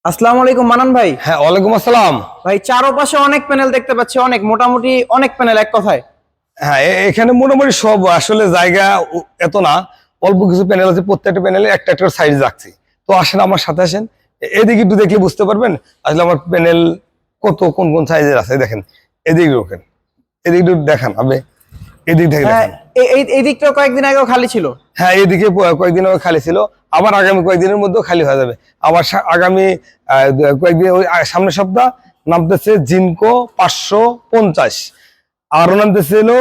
আসসালামু আলাইকুম মানান ভাই। হ্যাঁ, ওয়ালাইকুম আসসালাম। ভাই চারপাশে অনেক প্যানেল দেখতে পাচ্ছি, অনেক মোটামুটি অনেক প্যানেল এক কথায়। হ্যাঁ, এখানে মোটামুটি সব আসলে জায়গা এত না, অল্প কিছু প্যানেল আছে, প্রত্যেকটা প্যানেলে একটা একটা সাইজ রাখছি। তো আসেন আমার সাথে আসেন, এদিকে একটু দেখলে বুঝতে পারবেন আসলে আমার প্যানেল কত কোন কোন সাইজের আছে। দেখেন এদিকে ঢোকেন, এদিকে একটু দেখান হবে, এদিক থেকে হ্যাঁ, দেখেন। এই দিকটা কয়েকদিন আগেও খালি ছিল। হ্যাঁ, এদিকে কয়েকদিন আগে খালি ছিল, আবার আগামী কয়েকদিনের মধ্যেও খালি হয়ে যাবে। আবার আগামী কয়েকদিন ওই সামনের সপ্তাহ নামতেছে জিনকো 550, আরো নামতেছে হলো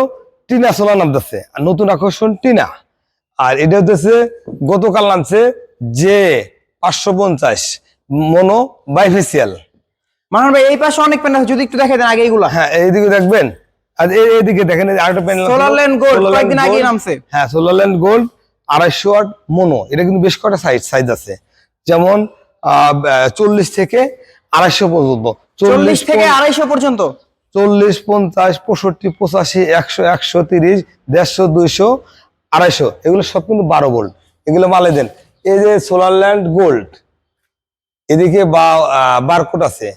টিনা সোলা নামতেছে, আর নতুন আকর্ষণ টিনা। আর এটা হচ্ছে গতকাল নামছে যে 550 মনো বাইফেসিয়াল। মানান ভাই এই পাশে অনেক প্যানেল, যদি একটু দেখে দেন আগে এইগুলা। হ্যাঁ, এইদিকে দেখবেন, আর এইদিকে দেখেন আরেকটা প্যানেল সোলারল্যান্ড গোল্ড কয়েকদিন আগে নামছে। হ্যাঁ, সোলারল্যান্ড গোল্ড 250 ওয়াট মনো। এটা কিন্তু বেশ কটা সাইজ আছে, যেমন 40 থেকে 250 পর্যন্ত। 40 থেকে 250 পর্যন্ত। 40, 50, 65, 85, 100, 130, 150, 200, 250, এগুলো সব কিন্তু 12 ভোল্ট। এগুলো মালে দেন। এই যে সোলারল্যান্ড গোল্ড, এদিকে বারকোড আছে,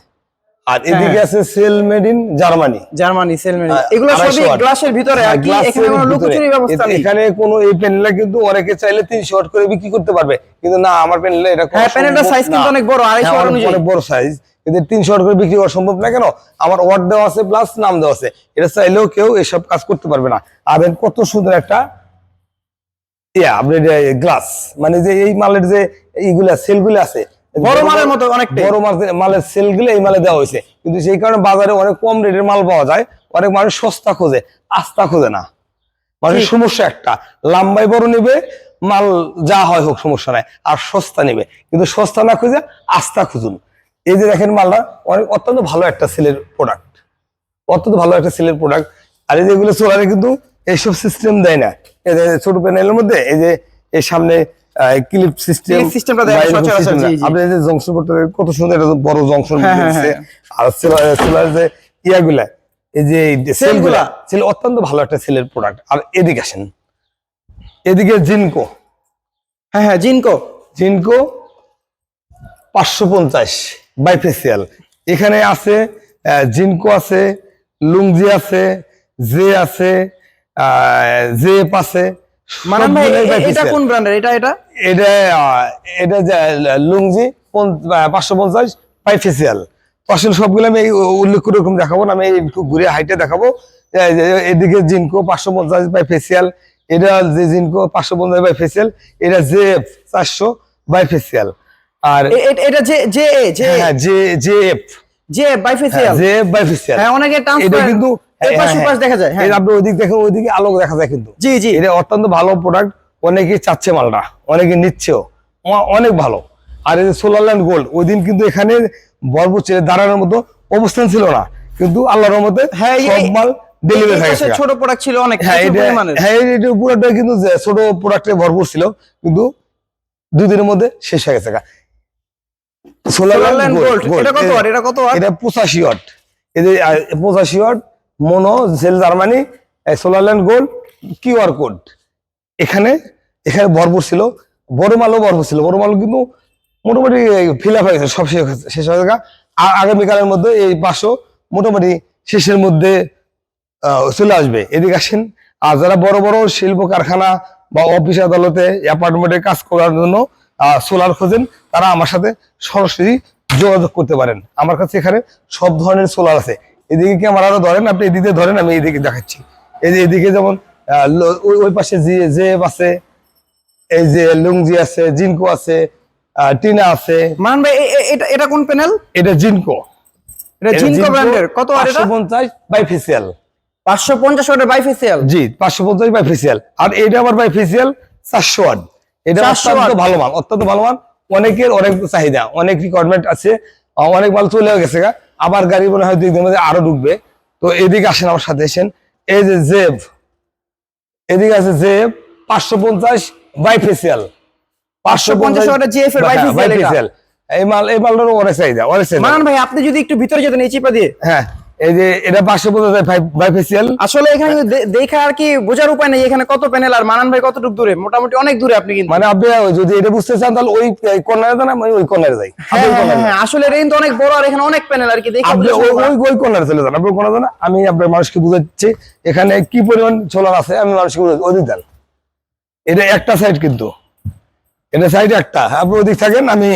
আর এদিকে আছে cell made in Germany. Germany cell made, এগুলো সবই গ্লাসের ভিতরে, আর কি এখানে কোনো লুকোচুরির ব্যবস্থা নেই। এখানে কোনো এই প্যানেলে কিন্তু অনেকে চাইলে 300 ওয়াট করে বিক্রি করতে পারবে, কিন্তু না, আমার প্যানেলে এটা হ্যাঁ, প্যানেলটার সাইজ কিন্তু অনেক বড়, 250 ওয়াট অনুযায়ী অনেক বড় সাইজ, কিন্তু 300 ওয়াট করে বিক্রি করা সম্ভব না। কেন? আমার ওয়াট দেওয়া আছে প্লাস নাম দেওয়া আছে, এটা চাইলেও কেউ এসব কাজ করতে পারবে না। আর কত সুন্দর একটা আপনি গ্লাস, মানে যে এই মালের যে এইগুলা সেলগুলো আছে, বড় মালের মতো অনেকটা বড় মালের সেলগুলো এই মালে দেওয়া হয়েছে, কিন্তু সেই কারণে বাজারে অনেক কম রেটের মাল পাওয়া যায়। অনেক মানুষ সস্তা খোঁজে, আস্থা খোঁজে না। মানুষের সমস্যা একটা, লাম্বাই বড় নেবে, মাল যা হয় হোক সমস্যা নাই, আর সস্তা নেবে, কিন্তু সস্তা না খুঁজে আস্থা খুঁজুন। এই যে দেখেন মালটা অনেক অত্যন্ত ভালো একটা সেলের প্রোডাক্ট, অত্যন্ত ভালো একটা সেলের প্রোডাক্ট। আর এই যেগুলো সোলারে কিন্তু এইসব সিস্টেম দেয় না। এই যে ছোট প্যানেলের মধ্যে এই যে এর সামনে ক্লিপ সিস্টেমটা দেয় সচরাচর। জি জি, আপনি এই যে জংশন করতে কত সুন্দর একটা বড় জংশন দিয়েছে। আর সোলার যে ইয়াগুলা, এই যে সেলগুলা, সেল অত্যন্ত ভালো একটা সেলের প্রোডাক্ট। আর এদিকে আসেন, এদিকে জিনকো। হ্যাঁ হ্যাঁ, জিনকো 550 বাইফেসিয়াল। এখানে আছে জিনকো আছে, লুংজি আছে, জে আছে, জেপ আছে। মানান ভাই এটা কোন ব্র্যান্ডের? এটা এটা এটা এটা লুংজি 550 বাইফেসিয়াল। তো আসলে সবগুলো আমি উল্লেখ করে এরকম দেখাবো না, আমি একটু ঘুরে হাইটে দেখাবো। এদিকে জিনকো 550 বাইফেসিয়াল, এটা যে জিনকো 550 বাইফেসিয়াল, এটা জেএফ 400 বাইফেসিয়াল। আর এটা যে যে যে হ্যাঁ, জেএফ যে বাইফেসিয়াল, জেএফ বাইফেসিয়াল। হ্যাঁ অনেকে এটা ট্রান্সপারেন্ট কিন্তু এপাশ ওপাশ দেখা যায়। হ্যাঁ, এটা আপনি ওইদিকে দেখেন, ওইদিকে আলো দেখা যায় কিন্তু। জি জি, এটা অত্যন্ত ভালো প্রোডাক্ট, অনেকে চাচ্ছে মালটা, অনেকে নিচ্ছেও, অনেক ভালো। আর এই যে সোলারল্যান্ড গোল্ড, ওই দিন কিন্তু এখানে বরবর ছেড়ে দাঁড়ানোর মতো অবস্থান ছিল না, কিন্তু আল্লাহর রহমতে হ্যাঁ সব মাল ডেলিভারি হয়ে গেছে। ছোট প্রোডাক্ট ছিল অনেক, হ্যাঁ, প্রচুর পরিমাণের। হ্যাঁ, এটা পুরোটা কিন্তু ছোট প্রোডাক্টে ভরপুর ছিল, কিন্তু 2 দিনের মধ্যে শেষ হয়ে গেছে। সোলারল্যান্ড গোল্ড এটা কত ওয়াট? এটা কত ওয়াট? এটা 85 ওয়াট। এই যে 85 watt mono cell Germany Solarland gold QR code. এখানে এখানে ভরপুর ছিল, বড় মালও ভরপুর ছিল। বড় মাল কিন্তু মোটামুটি ফিল আপ হয়ে গেছে, সব শেষ হয়ে গেছে। আগামীকালের মধ্যে এই 500 মোটামুটি শেষের মধ্যে চলে আসবে। এদিকে আসেন। আর যারা বড় বড় শিল্প কারখানা বা অফিস আদালতে অ্যাপার্টমেন্টে কাজ করার জন্য সোলার খোঁজেন, তারা আমার সাথে সরাসরি যোগাযোগ করতে পারেন। আমার কাছে এখানে সব ধরনের সোলার আছে। এদিকে কি আমার আরো ধরেন, আপনি এদিকে ধরেন, আমি এদিকে দেখাচ্ছি। এই যে এদিকে যেমন ওই পাশে জেব আছে, এই যে লুংজি আছে, জিনকো আছে, টিনা আছে। মান ভাই এটা এটা কোন প্যানেল? এটা জিনকো, এটা জিনকো ব্র্যান্ডের। কত ওয়াট এটা? 550 বাইফেসিয়াল। 550 ওয়াটের বাইফেসিয়াল। জি, 550 বাইফেসিয়াল। আর এটা আবার বাইফেসিয়াল 400 ওয়াট। এটা অত্যন্ত ভালো মাল, অত্যন্ত ভালো মাল। অনেকের অনেক চাহিদা, অনেক রিকোয়ারমেন্ট আছে, অনেক মাল চলেও গেছে। আবার গাড়ি মনে হয় 2 দিনের মধ্যে আরো ঢুকবে। তো এদিকে আসেন, আমার সাথে আসেন। এই যে জেব, এদিকে আছে জেব 550 বাইফেসিয়াল। 550 ওয়াটের জিএফ এর বাইফেসিয়াল। এই মালটারও অনেক চাহিদা, অনেক চাহিদা। মানান ভাই আপনি যদি একটু ভিতরে যেতেন এই চিপা দিয়ে। হ্যাঁ, এই যে এটা 550 বাইফেসিয়াল। আসলে এখানে দেখা আর কি বোঝার উপায় নেই এখানে কত প্যানেল আর মানান ভাই কতটুকু দূরে, মোটামুটি অনেক দূরে আপনি কিন্তু। মানে আপনি যদি এটা বুঝতে চান তাহলে ওই কর্নারে যান, আমি ওই কর্নারে যাই। হ্যাঁ, আসলে রেঞ্জ অনেক বড় আর এখানে অনেক প্যানেল আর কি দেখে আপনি ওই কর্নারে চলে যান, আপনি কোন যান, আমি আপনার মানুষকে বুঝাচ্ছি এখানে কি পরিমাণ সোলার আছে, আমি মানুষকে বুঝাচ্ছি। ওদিক যান, এটা একটা সাইড কিন্তু, এটা সাইড একটা, আপনি ওদিক থাকেন আমি।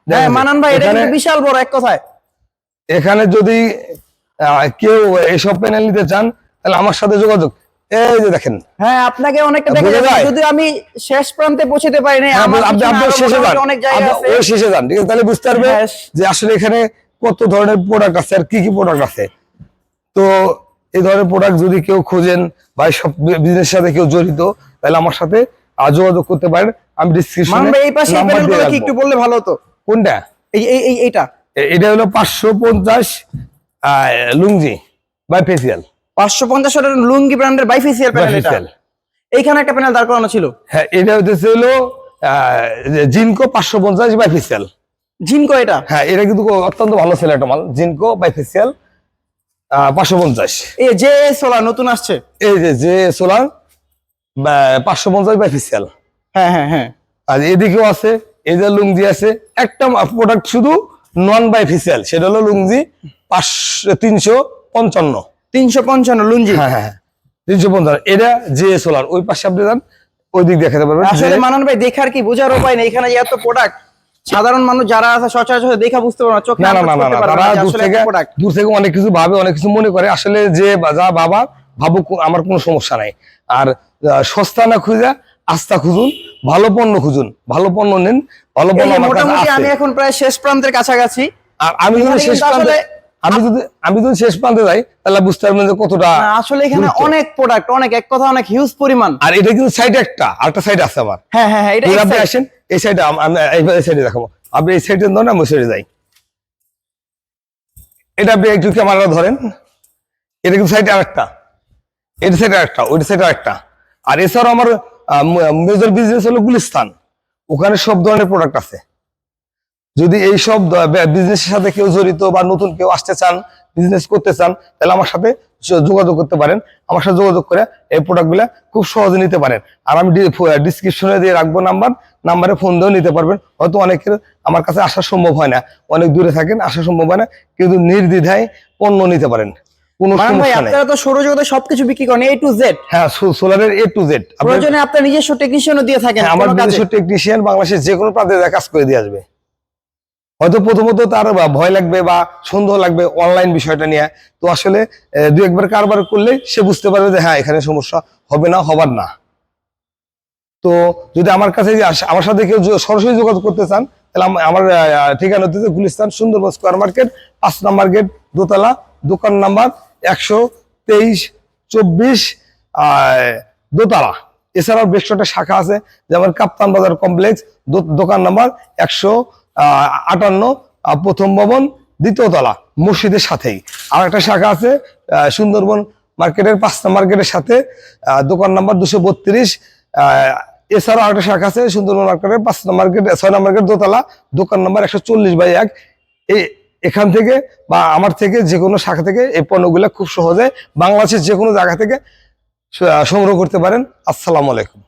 হ্যাঁ মানান ভাই, এটা কিন্তু বিশাল বড় এক কথায়। এখানে যদি কেউ এইসব প্যানেল নিতে চান তাহলে আমার সাথে যোগাযোগ। এই যে দেখেন, হ্যাঁ আপনাকে অনেকটা দেখা যাচ্ছে, যদি আমি শেষ প্রান্তে পৌঁছতে পারি না, আপনি শেষে যান, অনেক জায়গা আছে, ওই শেষে যান, ঠিক আছে? তাহলে বুঝতে পারবে যে আসলে এখানে কত ধরনের প্রোডাক্ট আছে আর কি কি প্রোডাক্ট আছে। তো এই ধরনের প্রোডাক্ট যদি কেউ খোঁজেন বা সব বিজনেসের সাথে কেউ জড়িত, তাহলে আমার সাথে যোগাযোগ করতে পারেন। আমি ডিসক্রিপশনে এই পাশে প্যানেলগুলো কি একটু বললে ভালো হতো। কোনটা? এইটা এটা হলো 550 লুঙ্গি বাইফেসিয়াল। 550 এর লুঙ্গি ব্র্যান্ডের বাইফেসিয়াল প্যানেল এটা। এইখানে একটা প্যানেল দাঁড় করানো ছিল। হ্যাঁ, এটা হচ্ছে হলো জিনকো 550 বাইফেসিয়াল। জিনকো এটা? হ্যাঁ, এটা কিন্তু অত্যন্ত ভালো সেল একটা মাল, জিনকো বাইফেসিয়াল 550। এই যে সোলার নতুন আসছে, এই যে সোলার 550 বাইফেসিয়াল। হ্যাঁ। আর এদিকেও আছে, এই যে লুঙ্গি আছে, একটা প্রোডাক্ট শুধু নন বাইফেসিয়াল, সেটা হলো লুঙ্গি 355 লুঙ্গি। হ্যাঁ 350। এটা যে সোলার, ওই পাশে আপনি যান, ওই দিক দেখাতে পারবেন। আসলে মানান ভাই দেখার কি বোঝার উপায় নেই, এখানে এত প্রোডাক্ট সাধারণ মানুষ যারা আছে সচরাচর দেখা বুঝতে পারে না, চোখে না, তারা দূর থেকে অনেক কিছু ভাবে, অনেক কিছু মনে করে। আসলে যে যা বাবা ভাবুক, আমার কোনো সমস্যা নাই। আর সস্তা না খুঁজে আস্থা খুঁজুন, ভালো পণ্য খুঁজুন, ভালো পণ্য নেন, ভালো পণ্য আমার কাছে আছে। আমি এখন প্রায় শেষ প্রান্তের কাছাকাছি। আর আমি যদি শেষ প্রান্তে যাই তাহলে বুঝতে পারবেন যে কতটা। আসলে এখানে অনেক প্রোডাক্ট, অনেক, এক কথা অনেক হিউজ পরিমাণ। আর এটা কিন্তু সাইড একটা, আরেকটা সাইড আছে আবার। হ্যাঁ এটা আপনি আসেন এই সাইডে, আমি এই সাইডে দেখাবো। আপনি এই সাইডে ধরেন, আমি ওই সাইডে যাই। এটা আপনি একটু ক্যামেরা ধরেন, এটা কিন্তু সাইডে আরেকটা, এটা সাইডে আরেকটা, ওইটা সাইডে আরেকটা। আর এছাড়াও আমার মেজর বিজনেস হলো গুলিস্তান, ওখানে সব ধরনের প্রোডাক্ট আছে। যদি এই সব বিজনেসের সাথে কেউ জড়িত বা নতুন কেউ আসতে চান, বিজনেস করতে চান, তাহলে আমার সাথে যোগাযোগ করতে পারেন। আমার সাথে যোগাযোগ করে এই প্রোডাক্টগুলো খুব সহজে নিতে পারেন। আর আমি ডিসক্রিপশনে দিয়ে রাখবো নাম্বারে ফোন দিয়েও নিতে পারবেন। হয়তো অনেকের আমার কাছে আসা সম্ভব হয় না, অনেক দূরে থাকেন, আসা সম্ভব হয় না, কিন্তু নির্দ্বিধায় পণ্য নিতে পারেন, কোনো সমস্যা নেই। আপনারা তো সৌরজগতে সবকিছু বিক্রি করেন A to Z। হ্যাঁ, সোলারের A to Z। প্রয়োজনে আপনার নিজস্ব টেকনিশিয়ানও দিয়ে থাকেন। আমার নিজস্ব টেকনিশিয়ান বাংলাদেশের যে কোনো প্রান্তে কাজ করে দিয়ে আসবে। হয়তো প্রথমত তার ভয় লাগবে বা সন্দেহ লাগবে অনলাইন বিষয়টা নিয়ে, তো আসলে দু একবার কারবার করলে সে বুঝতে পারবে যে হ্যাঁ এখানে সমস্যা হবে না, হবার না। তো যদি আমার কাছে আমার সাথে কেউ সরাসরি যোগাযোগ করতে চান, তাহলে আমার ঠিকানা হচ্ছে গুলিস্তান সুন্দরবন স্কয়ার মার্কেট 5 নম্বর গেট, দোতলা, দোকান নাম্বার 123-24 দোতলা। এছাড়াও বেশ কয়েকটা শাখা আছে, যেমন কাপ্তান বাজার কমপ্লেক্স, দোকান নাম্বার 158, প্রথম ভবন, 2য় তলা, মসজিদের সাথেই। আর একটা শাখা আছে সুন্দরবন মার্কেটের 5 নম্বর গেটের সাথে, দোকান নাম্বার 232। এছাড়াও আরেকটা শাখা আছে সুন্দরবন মার্কেটের 5 নম্বর গেট, 6 নম্বর গেট, দোতলা, দোকান নাম্বার 140/1। এখান থেকে বা আমার থেকে যে কোনো শাখা থেকে এই পণ্যগুলো খুব সহজে বাংলাদেশের যে কোনো জায়গা থেকে সংগ্রহ করতে পারেন। আসসালামু আলাইকুম।